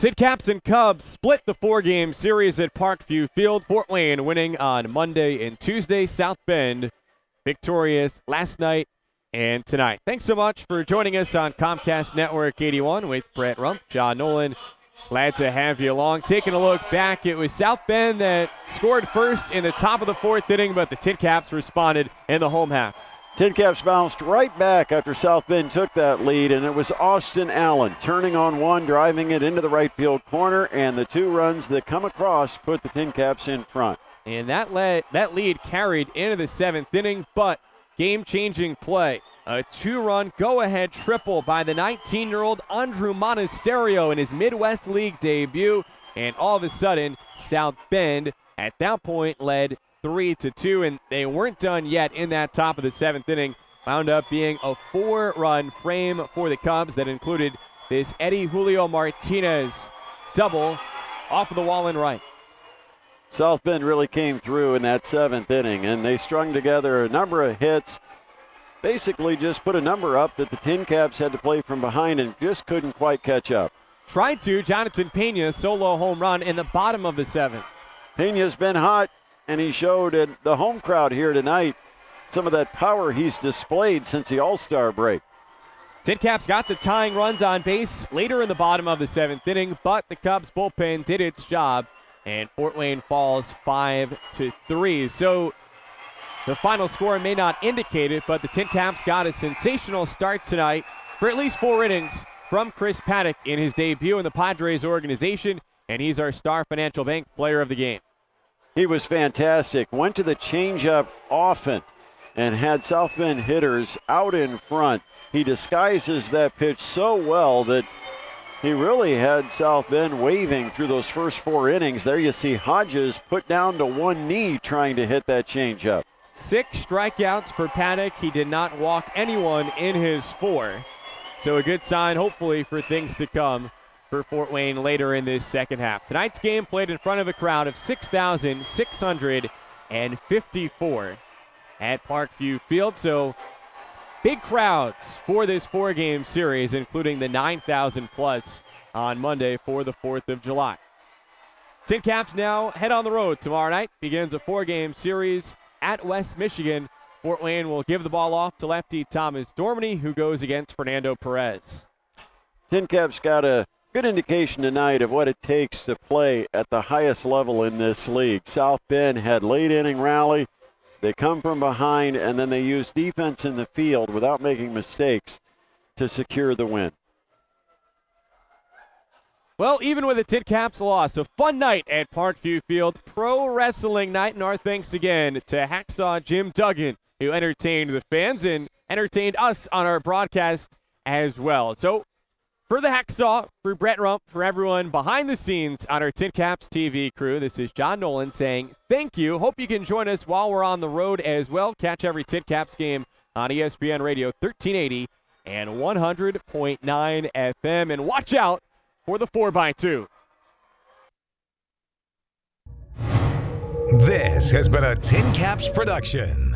TinCaps and Cubs split the four-game series at Parkview Field. Fort Wayne winning on Monday and Tuesday. South Bend victorious last night and tonight. Thanks so much for joining us on Comcast Network 81 with Brett Rump, John Nolan. Glad to have you along. Taking a look back, it was South Bend that scored first in the top of the fourth inning, but the TinCaps responded in the home half. TinCaps bounced right back after South Bend took that lead, and it was Austin Allen turning on one, driving it into the right field corner, and the two runs that come across put the TinCaps in front. And that lead carried into the seventh inning, but game-changing play. A two-run go-ahead triple by the 19-year-old Andrew Monasterio in his Midwest League debut, and all of a sudden, South Bend at that point led 3-2, and they weren't done yet in that top of the seventh inning. Wound up being a four-run frame for the Cubs that included this Eddie Julio Martinez double off of the wall and right. South Bend really came through in that seventh inning, and they strung together a number of hits, basically just put a number up that the TinCaps had to play from behind and just couldn't quite catch up. Tried to. Jonathan Pena solo home run in the bottom of the seventh. Pena's been hot, and he showed at the home crowd here tonight some of that power he's displayed since the All-Star break. TinCaps got the tying runs on base later in the bottom of the seventh inning, but the Cubs bullpen did its job, and Fort Wayne falls 5-3. So the final score may not indicate it, but the TinCaps got a sensational start tonight for at least 4 innings from Chris Paddock in his debut in the Padres organization, and he's our Star Financial Bank player of the game. He was fantastic, went to the changeup often and had South Bend hitters out in front. He disguises that pitch so well that he really had South Bend waving through those first 4 innings. There you see Hodges put down to one knee trying to hit that changeup. 6 strikeouts for Paddock. He did not walk anyone in his 4. So a good sign, hopefully, for things to come for Fort Wayne later in this second half. Tonight's game played in front of a crowd of 6,654 at Parkview Field. So big crowds for this 4-game series, including the 9,000 plus on Monday for the 4th of July. TinCaps now head on the road tomorrow night. Begins a 4-game series at West Michigan. Fort Wayne will give the ball off to lefty Thomas Dormany, who goes against Fernando Perez. TinCaps got a good indication tonight of what it takes to play at the highest level in this league. South Bend had late inning rally. They come from behind, and then they use defense in the field without making mistakes to secure the win. Well, even with a TinCaps loss, a fun night at Parkview Field. Pro wrestling night, and our thanks again to Hacksaw Jim Duggan, who entertained the fans and entertained us on our broadcast as well. So for the Hacksaw, for Brett Rump, for everyone behind the scenes on our TinCaps TV crew, this is John Nolan saying thank you. Hope you can join us while we're on the road as well. Catch every TinCaps game on ESPN Radio 1380 and 100.9 FM. And watch out for the 4x2. This has been a TinCaps production.